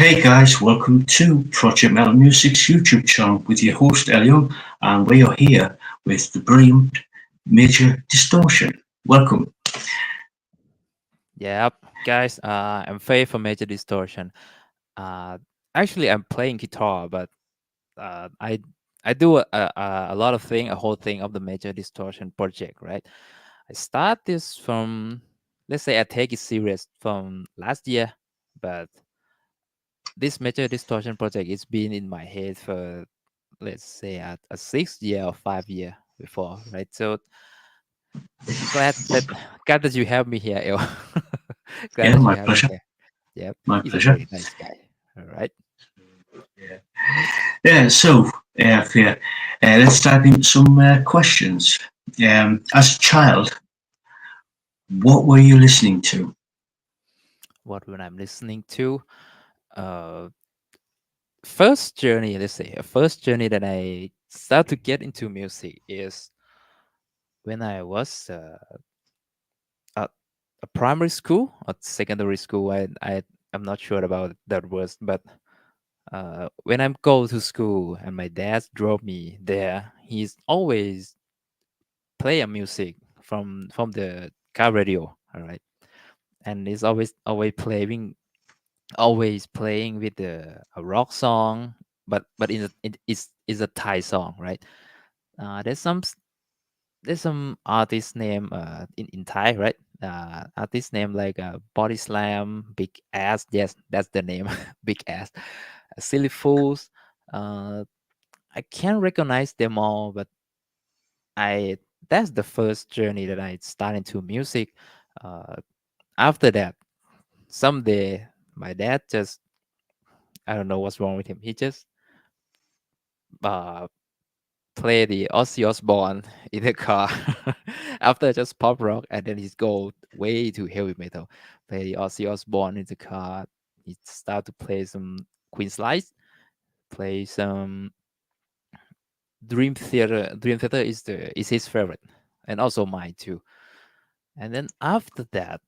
Hey guys, welcome to Project Metal Music's YouTube channel with your host Elion, and we are here with the brilliant Major Distortion. Welcome. Yep, guys, I'm Faye from Major Distortion. Uh, Actually, I'm playing guitar, but I do a lot of thing, a whole thing of the Major Distortion project, right? I start this from, let's say, I take it serious from last year, but this Major Distortion project is been in my head for, let's say, a 6 year or 5 year before, right? So glad that glad that you have me here, El. Glad Yeah, that you my have me pleasure. here. Yep, My he's a pleasure. very nice guy. All right. Yeah. Yeah, let's dive into some questions. As a child, what were you listening to? What when I'm listening to uh first journey, let's say a first journey that I start to get into music is when I was at a primary school or secondary school. I'm not sure about that was, but when I'm go to school and my dad drove me there, he's always play a music from the car radio. All right, and he's always playing with a rock song, but it's a Thai song, right? There's some artist name in Thai, right? Artist name like Body Slam, Big Ass. Yes, that's the name, Big Ass. Silly Fools. Uh, I can't recognize them all, but I that's the first journey that I started into music. Uh, After that, someday my dad just I don't know what's wrong with him. He just uh play the Ozzy Osbourne in the car after just pop rock, and then he's go way to heavy metal. Play the Ozzy Osbourne in the car. He start to play some Queen Slice, play some Dream Theater. Dream Theater is his favorite, and also mine too. And then after that,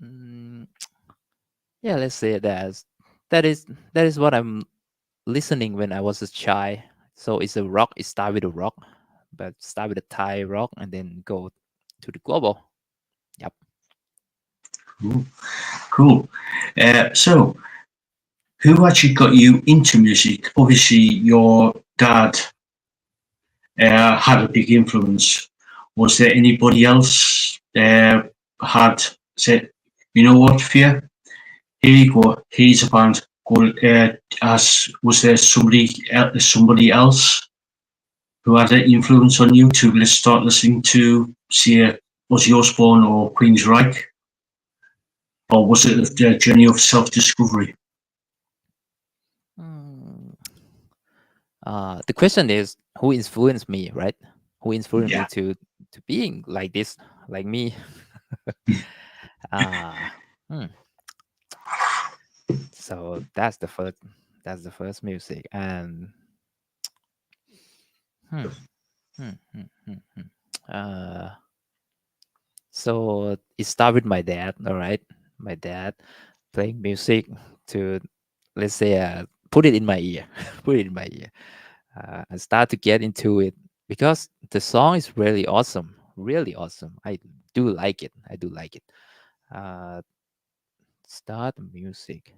mm, yeah, let's say that is that is what I'm listening when I was a child. So it's a rock. It start with a rock, but start with a Thai rock and then go to the global. Yep. Cool. Cool. So, who actually got you into music? Obviously, your dad had a big influence. Was there anybody else had said, you know what, Fear? Here you go. Here's a band. Go. As was there somebody else who had an influence on you to let's start listening to, say, Ozzy Osbourne or Queensryche, or was it the journey of self-discovery? Mm. The question is who influenced me, right? Who influenced me Yeah. to being like this, like me? uh, hmm. So that's the first music, and hmm, hmm, hmm, hmm, hmm. Uh, so it started with my dad. All right, my dad playing music to, let's say, put it in my ear, put it in my ear. I start to get into it because the song is really awesome, really awesome. I do like it. I do like it. Uh, Start music.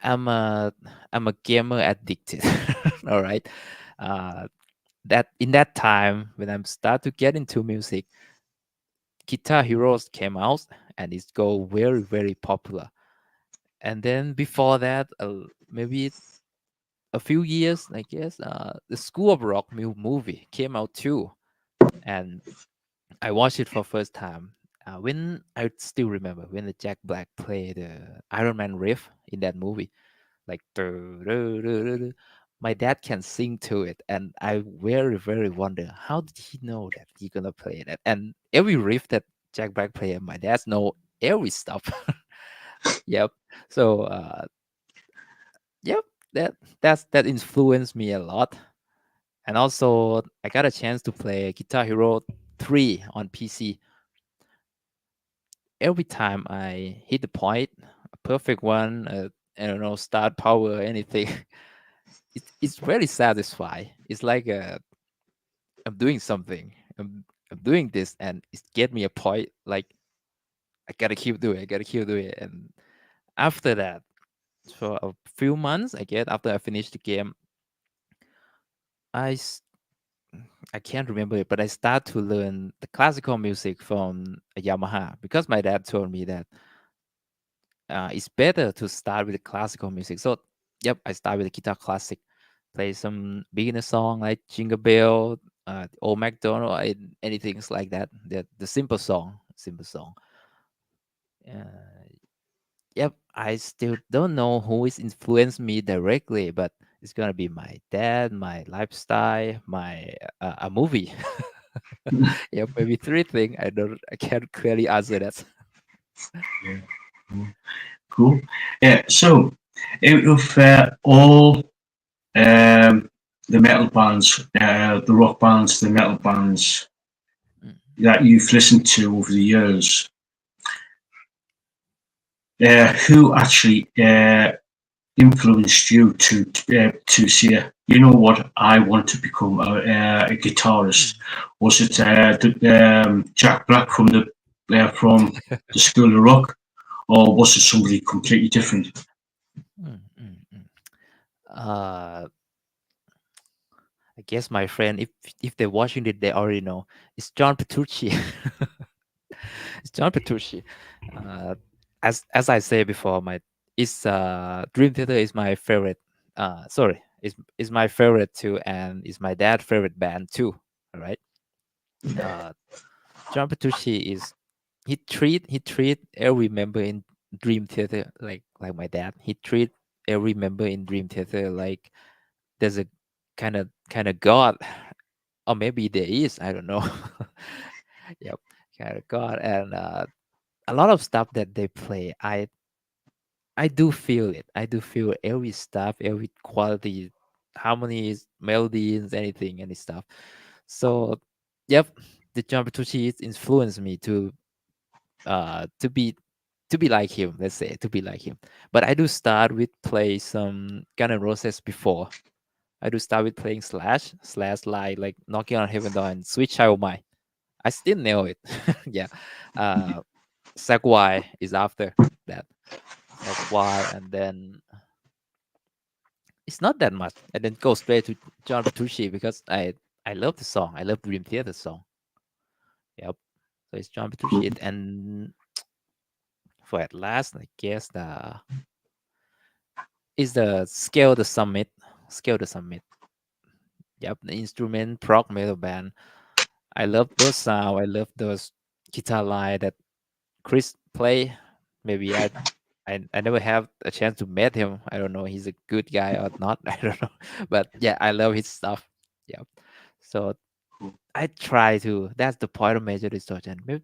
I'm a I'm a gamer addicted. All right. Uh, that in that time when I'm start to get into music, Guitar Heroes came out and it's go very popular. And then before that, maybe a few years, I guess, the School of Rock movie came out too, and I watched it for first time. When I still remember when the Jack Black played the Iron Man riff in that movie, like my dad can sing to it, and I very wonder how did he know that he gonna play that, and every riff that Jack Black played, my dad know every stuff. Yep. So yep, that influenced me a lot. And also, I got a chance to play Guitar Hero 3 on PC. Every time I hit the point, perfect one. I don't know, start power, anything. It's really satisfying. It's like I'm doing something. I'm doing this, and it get me a point. Like I gotta keep doing. It, I gotta keep doing it. And after that, for a few months, I guess after I finished the game, I s- I can't remember it, but I start to learn the classical music from a Yamaha because my dad told me that it's better to start with the classical music. So, yep, I start with the guitar classic, play some beginner song like Jingle Bell, Old MacDonald, and anything like that. The simple song, simple song. Uh, yep, I still don't know who is influenced me directly, but it's gonna be my dad, my lifestyle, my a movie. Yep, maybe three things. I can't clearly answer that. Yeah. Cool. Yeah. So, out of all the metal bands, the rock bands, the metal bands Mm. that you've listened to over the years, who actually influenced you to say, you know what, I want to become a guitarist? Mm. Was it Jack Black from the School of Rock, or was it somebody completely different? Mm, mm, mm. Uh, I guess my friend, if they're watching it, they already know. It's John Petrucci. It's John Petrucci. Uh, as I said before, my it's Dream Theater is my favorite. Sorry, is my favorite too, and is my dad's favorite band too. All right. Uh, John Petrucci is he treat every member in Dream Theater like my dad. He treat every member in Dream Theater like there's a kind of god, or maybe there is. I don't know. Yep, kind of god, and a lot of stuff that they play. I do feel it. I do feel every stuff, every quality, harmonies, melodies, anything, any stuff. So, yep, the John Petrucci influenced me uh to be to be like him. Let's say to be like him. But I do start with play some Guns N' Roses before. I do start with playing Slash like Knocking on Heaven Door and Sweet Child O' Mine. I still nail it. Yeah. Uh Sagwai is after that. Sagwai, and then it's not that much. And then go straight to John Petrucci because I love the song. I love Dream Theater song. Yep. So it's John Petrucci. Cool. And for at last, I guess the is the Scale the Summit. Scale the Summit. Yep, the instrument prog metal band. I love those sound. I love those guitar line that Chris play. Maybe I never have a chance to meet him. I don't know he's a good guy or not. I don't know, but yeah, I love his stuff. Yeah, so Cool. I try to. That's the point of Major Distortion.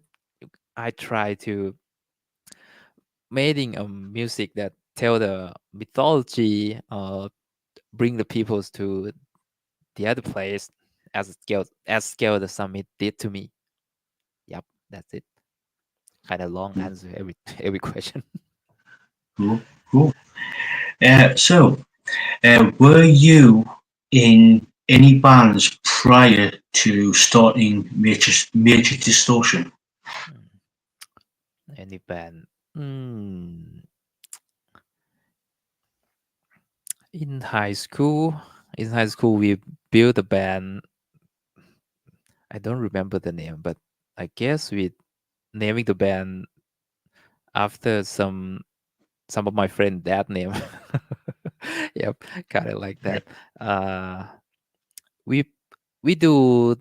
I try to making a music that tell the mythology, bring the peoples to the other place as scale the summit did to me. Yep, that's it. Kind of long Cool. answer every every question. Cool. Cool. So, were you in any bands prior to starting Major Distortion? Hmm, any band? Hmm. In high school, we built a band. I don't remember the name, but I guess we naming the band after some of my friend dad name. Yep, kind of like Yeah. that. Uh, we we do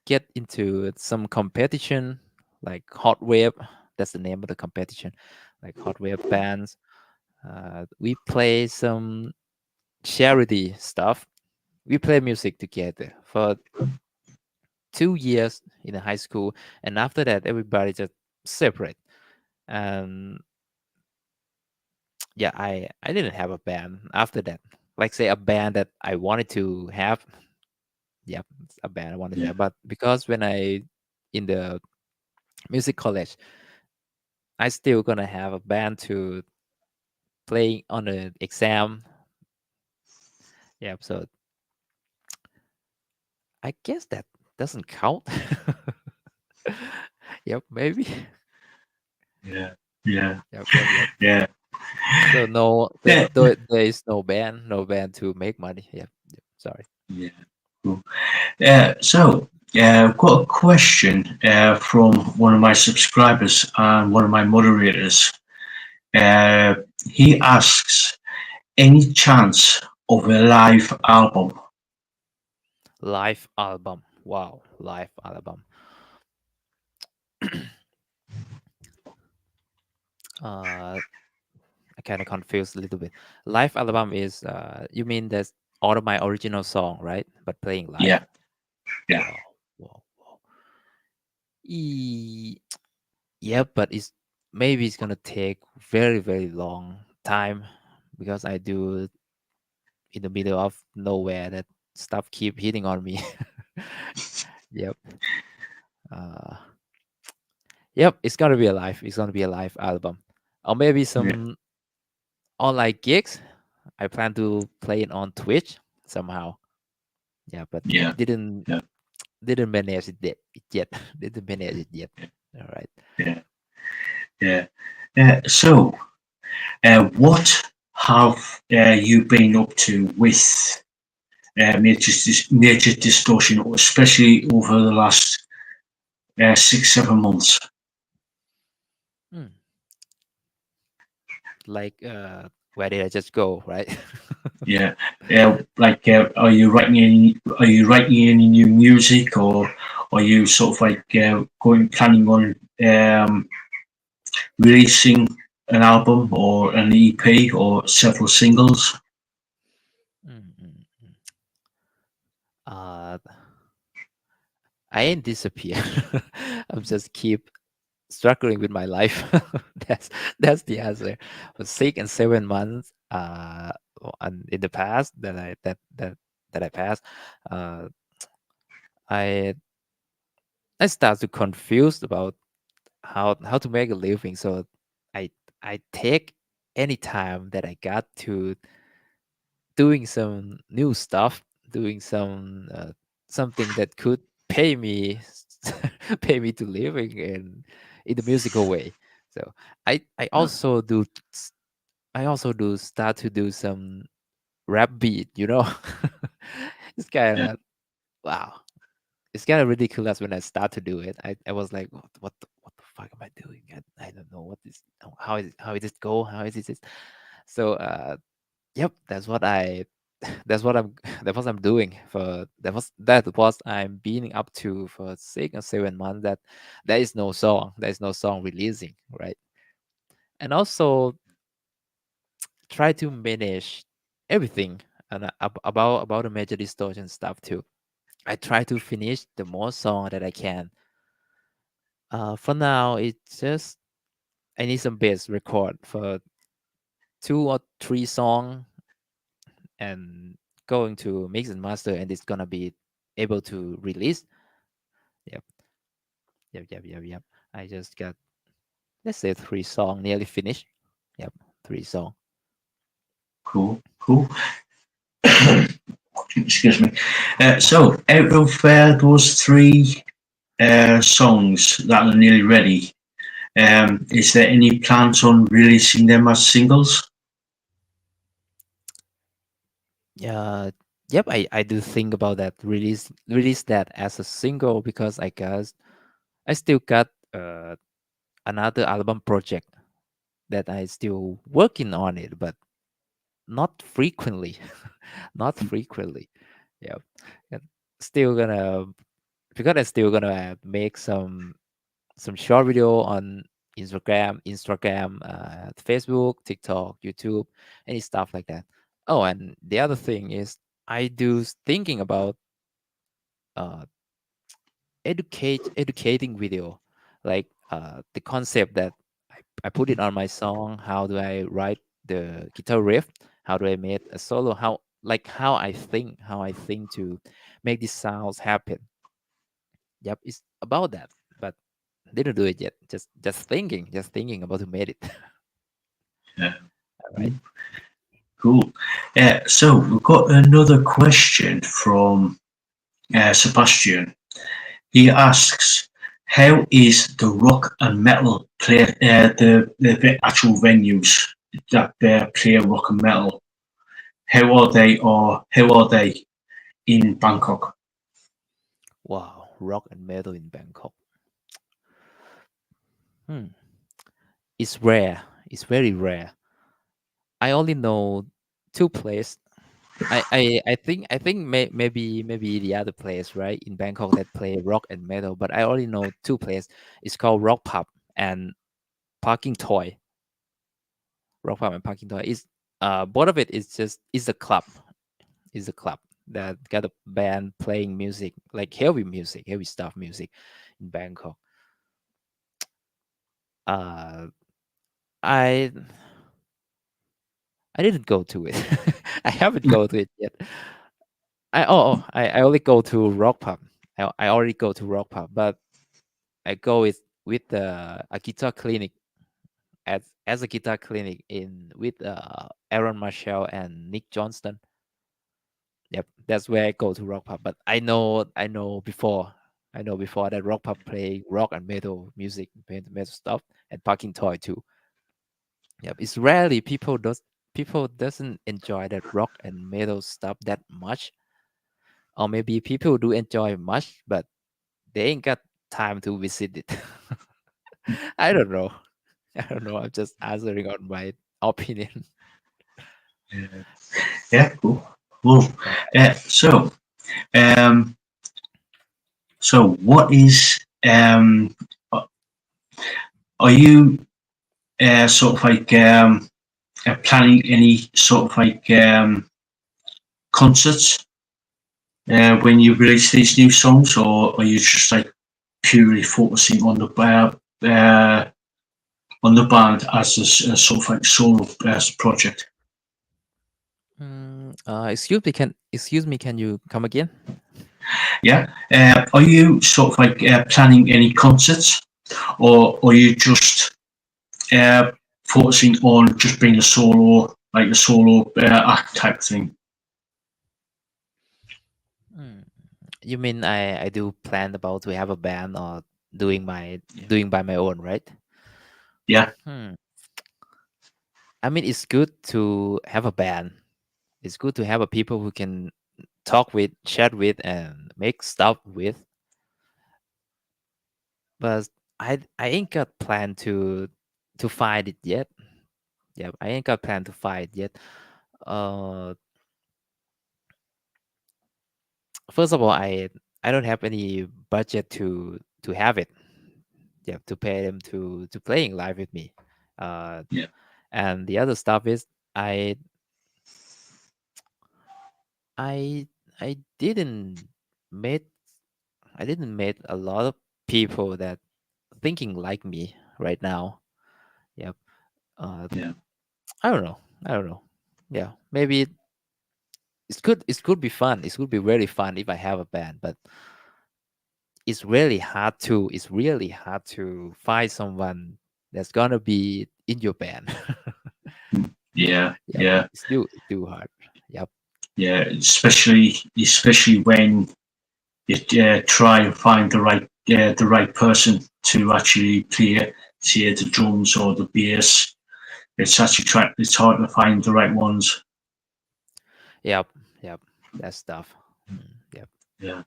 get into some competition like Hot Wave. That's the name of the competition, like Hot Wave bands. We play some charity stuff. We play music together for 2 years in the high school, and after that, everybody just separate. And yeah, I didn't have a band after that. Like say a band that I wanted to have. Yeah, it's a band I wanted to Yeah. have, but because when I in the music college, I still gonna have a band to playing on the exam. Yeah, so I guess that doesn't count. Yep, maybe. Yeah, yeah, Yep. yeah, So no, yeah, there is no ban to make money. Yep. Sorry. yeah. Cool. I've got a question from one of my subscribers and one of my moderators. Uh, he asks, any chance of a live album? Live album. Wow, live album. uh, I kind of confused a little bit. Live album is you mean that's all of my original song, right? But playing live. Yeah, yeah, Wow, wow. E- yeah, but it's gonna take very long time because I do in the middle of nowhere that stuff keep hitting on me. Yep. Uh, yep. It's gonna be a live. It's gonna be a live album, or maybe yeah, some online gigs. I plan to play it on Twitch somehow. Yeah, but yeah, didn't yeah, didn't manage it yet. Didn't manage it yet. All right. yeah, yeah. What have you been up to with Major Distortion, especially over the last 6, 7 months? Hmm. Like where did I just go? Right. Yeah, are you writing any new music, or are you sort of like planning on releasing an album or an EP or several singles? Mm, mm, mm. uh, I ain't disappear. I'm just keep struggling with my life. that's that's the answer. I was sick in 7 months. And in the past that I passed, uh, I I start to confused about how to make a living. So I I take any time that I got to doing some new stuff, doing something that could pay me pay me to living in the musical way. So I Uh, also do I also do start to do some rap beat, you know. It's kind yeah, of wow. It's kind of ridiculous when I start to do it. I was like, what the fuck am I doing? I don't know what is how is it go? How is it? So yep, that's what I that's what I'm that was I'm doing for that was I'm being up to for 6 or 7 months that there is no song releasing, right? And also try to manage everything and about the Major Distortion stuff too. I try to finish the more song that I can. For now, it's just I need some bass record for 2 or 3 song and going to mix and master, and it's gonna be able to release. Yep, yep. I just got let's say 3 song nearly finished. Yep, 3 song. cool, cool. Excuse me. Out of those three songs that are nearly ready, is there any plans on releasing them as singles? Yeah, yep. I do think about that. Release that as a single because I guess I still got another album project that I still working on it, but not frequently. Not frequently. Yep. And still gonna because I'm still gonna make some short video on Instagram, Facebook, TikTok, YouTube, any stuff like that. Oh, and the other thing is thinking about uh educating video, like the concept that I put it on my song. How do I write the guitar riff? How do I make a solo? How I think to make these sounds happen. Yep, it's about that, but didn't do it yet. Just thinking about to make it. Yeah. right. Cool. So we've got another question from Sebastian. He asks, "How is the rock and metal play the actual venues that play rock and metal? How are they in Bangkok?" Wow, rock and metal in Bangkok. Hmm. It's rare. It's very rare. I only know two places. I think maybe the other place right in Bangkok that play rock and metal, but I only know two places. It's called Rock Pub and Parking Toy. Rock Pub and Parking Toy is both of it is just is a club. Is a club that got a band playing music like heavy music, heavy stuff music in Bangkok. Uh, I I didn't go to it. I haven't go to it yet. I only go to Rock Pub. I already go to Rock Pub, but I go with a guitar clinic as a guitar clinic in with Aaron Marshall and Nick Johnston. Yep, that's where I go to Rock Pub. But I know before that Rock Pub play rock and metal music, metal stuff, and Parking Toy too. Yep, it's rarely people doesn't enjoy that rock and metal stuff that much, or maybe people do enjoy much, but they ain't got time to visit it. I don't know. I don't know. I'm just answering on my opinion. Yeah, yeah, cool. Cool. Yeah. Uh, so, um, so what is uh, are you sort of like planning any sort of like concerts when you release these new songs, or are you just like purely focusing on the band as a sort of like solo project? Excuse me. Can you come again? Yeah. Are you sort of like planning any concerts, or are you just uh, focusing on just being a solo, like a solo act type thing? Hmm. You mean I do plan about to have a band or doing by my own, right? Yeah. Hmm. I mean, it's good to have a band. It's good to have a people who can talk with, chat with, and make stuff with. But I ain't got plan to find it yet. Yeah, I ain't got plan to find it yet. Uh, First of all, I don't have any budget to have it. Yeah, to pay them to playing live with me. Uh, Yeah. and the other stuff is I I I didn't meet I didn't meet a lot of people that thinking like me right now. Yep. Uh, Yeah. I don't know. I don't know. Yeah, maybe it's good. It could be fun. It could be really fun if I have a band, but it's really hard to find someone that's gonna be in your band. Yeah. Yep, Yeah. it's too hard. Yep. Yeah. Especially when you try and find the right person to actually play the drums or the bass. It's hard to find the right ones. Yep. Yep. That's stuff. Yep. Yeah.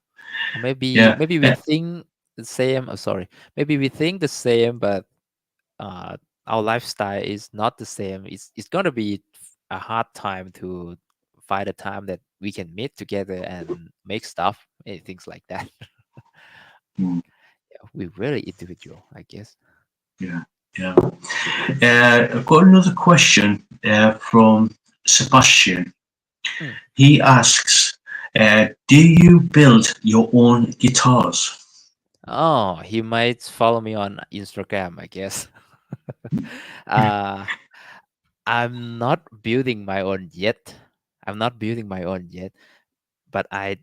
Or maybe Yeah. maybe we think the same. Oh, sorry. Maybe we think the same, but uh, our lifestyle is not the same. It's gonna be a hard time to find a time that we can meet together and make stuff and things like that. Mm, Yeah, we're really individual, I guess. yeah. Yeah. I've got another question from Sebastian. Mm. He asks, "Do you build your own guitars?" Oh, he might follow me on Instagram, I guess. uh, I'm not building my own yet. I'm not building my own yet, but I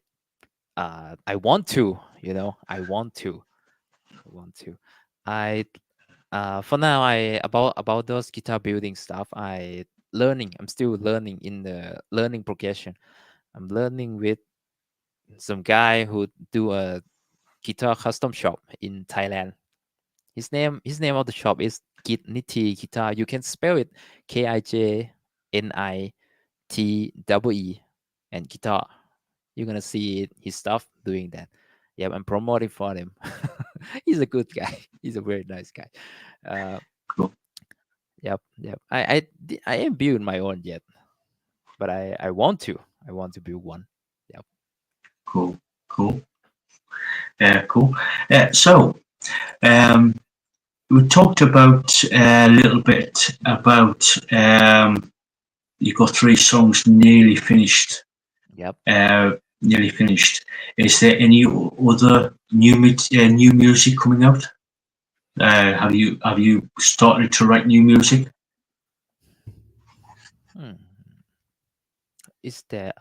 want to. I want to. I want to. I For now, I about those guitar building stuff. learning. I'm still learning in the learning progression. I'm learning with some guy who do a guitar custom shop in Thailand. His name of the shop is Kit Niti Guitar. You can spell it KIJNITEE and guitar. You're gonna see his stuff doing that. Yep, I'm promoting for him. He's a good guy. He's a very nice guy. Uh, Cool. yep. I ain't build my own yet, but I want to. I want to build one. Yep. Cool. Cool. Cool. So, um, we talked about a little bit about you've got three songs nearly finished. Yep. Nearly finished. Is there any other new music coming out? Have you started to write new music? Hmm. Is there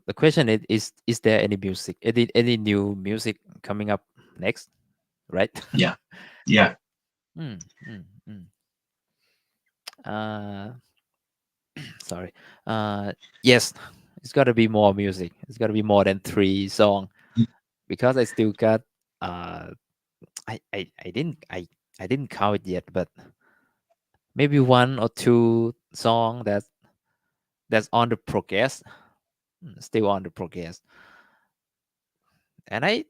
the question is there any music, any new music coming up next, right? Yeah. Yeah. mm, mm, mm. Uh, sorry. Yes, it's got to be more music. It's got to be more than three song because I still got uh I didn't count it yet, but maybe one or two song that's on the progress, still on the progress, and I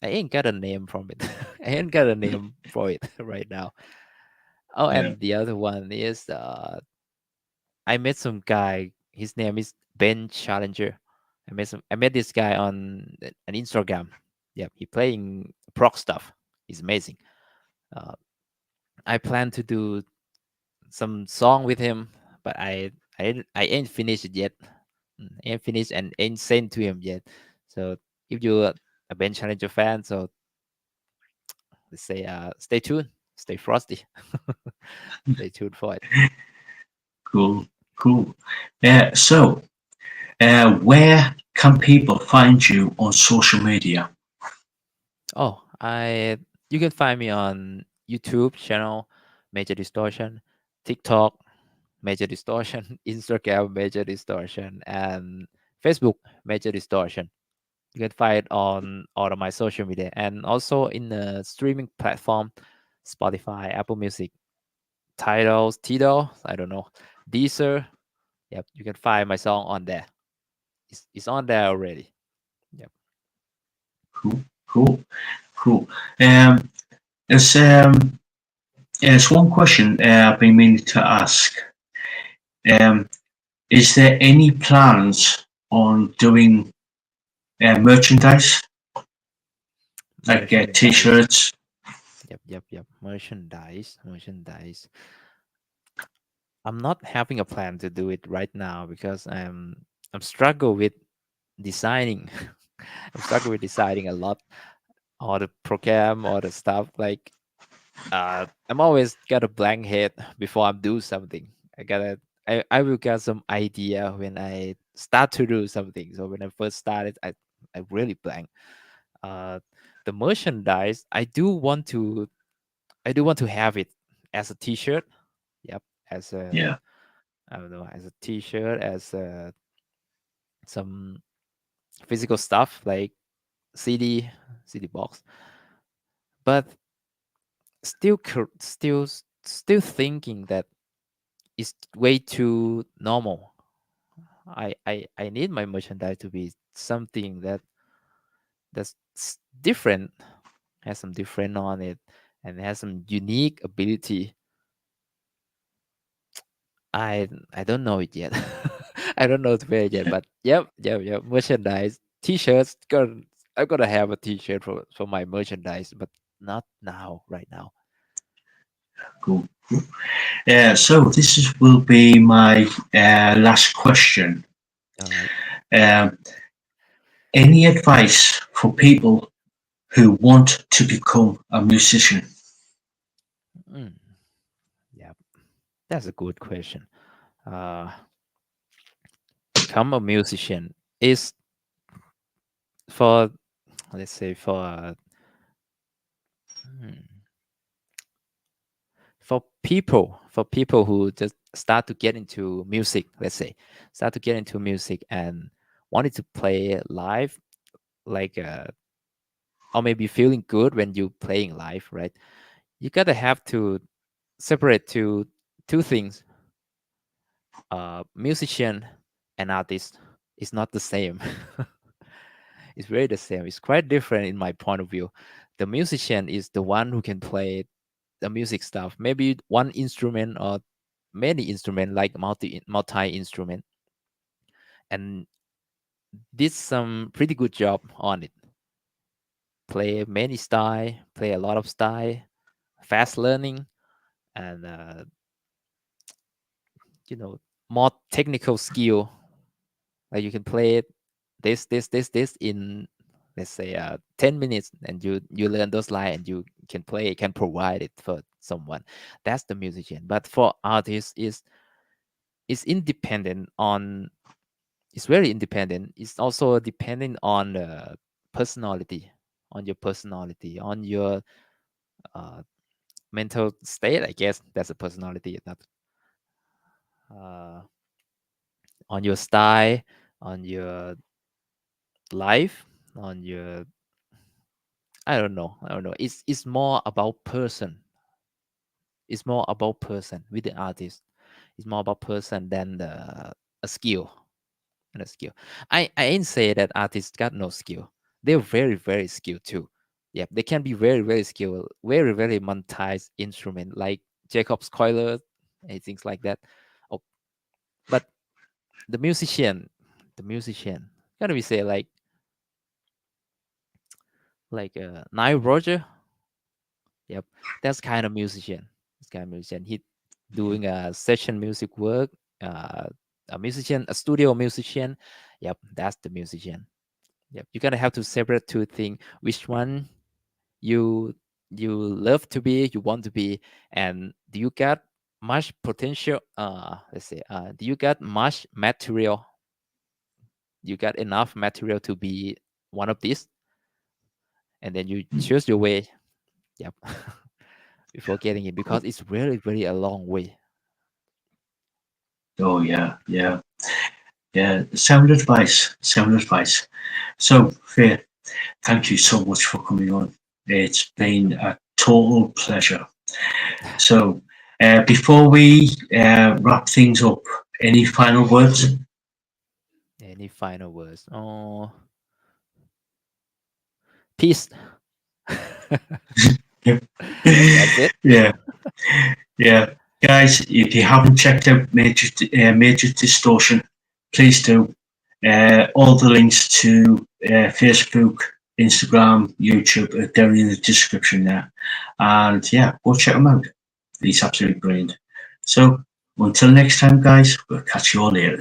ain't got a name from it. I ain't got a name for it right now. Oh, Yeah. and the other one is I met some guy. His name is Ben Challenger. I met this guy on an Instagram. Yeah, he playing prog stuff. He's amazing. Uh, I plan to do some song with him, but I ain't finished it yet. Ain't finished and ain't sent to him yet. So if you're a Ben Challenger fan, so let's say stay tuned, stay frosty, stay tuned for it. Cool. Cool. So, where can people find you on social media? Oh, I you can find me on YouTube channel Major Distortion, TikTok Major Distortion, Instagram Major Distortion, and Facebook Major Distortion. You can find it on all of my social media and also in the streaming platform, Spotify, Apple Music, Tidal, I don't know, Deezer. Yep, you can find my song on there. It's on there already. Yep. Cool. Cool. Cool. Um, there's there's one question I've been meaning to ask. Um, is there any plans on doing merchandise like Merchandise. t-shirts? Yep. Merchandise. I'm not having a plan to do it right now because I'm struggle with designing. I'm struggling with deciding a lot, all the program, all the stuff. Like I'm always got a blank head before I do something. I will get some idea when I start to do something. So when I first started, I really blank. Uh, the merchandise I do want to have it as a T-shirt. Yep, as a Yeah. I don't know, as a T-shirt, as some physical stuff like CD box. But still thinking that it's way too normal. I need my merchandise to be something that's different, has some different on it, and has some unique ability. I don't know it yet. I don't know to wear it yet, but yep. Merchandise, t-shirts. I'm gonna have a t-shirt for my merchandise, but not now, right now. Cool. So will be my last question. All right. Um, any advice for people who want to become a musician? Mm, yeah, that's a good question. Uh, become a musician is for let's say hmm, for people who just start to get into music, let's say, start to get into music and wanted to play live, like or maybe feeling good when you playing live, right? You gotta have to separate two things. Musician and artist is not the same. It's very the same. It's quite different in my point of view. The musician is the one who can play the music stuff, maybe one instrument or many instrument, like multi instrument, and did some pretty good job on it. Play many style, play a lot of style, fast learning, and you know, more technical skill. Like you can play it this in, let's say, 10 minutes, and you learn those lines, and you can provide it for someone. That's the musician. But for artists is independent on, it's very independent. It's also depending on the personality, on your personality, on your uh, mental state. I guess that's a personality, not uh, on your style, on your life, on your, I don't know. It's more about person. It's more about person with the artist. It's more about person than a skill and a skill. I ain't say that artists got no skill. They're very very skilled too. Yeah, they can be very very skilled, very very monetized instrument like Jacob's Coiler and things like that. Oh, but the musician, gotta be say like Nile Roger. Yep, that's kind of musician. This kind of musician. He doing a session music work. Uh, a musician, a studio musician. Yep, that's the musician. Yep, you gotta have to separate two things. Which one you you love to be, you want to be, and do you got much potential? Let's say, do you got much material? You got enough material to be one of these, and then you choose your way. Yep. Before getting it, because it's really really a long way. Oh yeah, yeah, yeah. Sound advice, sound advice. So, Fair, thank you so much for coming on. It's been a total pleasure. So, before we wrap things up, any final words? Any final words? Oh, peace. That's it. Yeah, yeah. Guys, if you haven't checked out Major Distortion, please do. All the links to Facebook, Instagram, YouTube are down in the description there. And yeah, go check them out. He's absolutely brilliant. So until next time, guys, we'll catch you all later.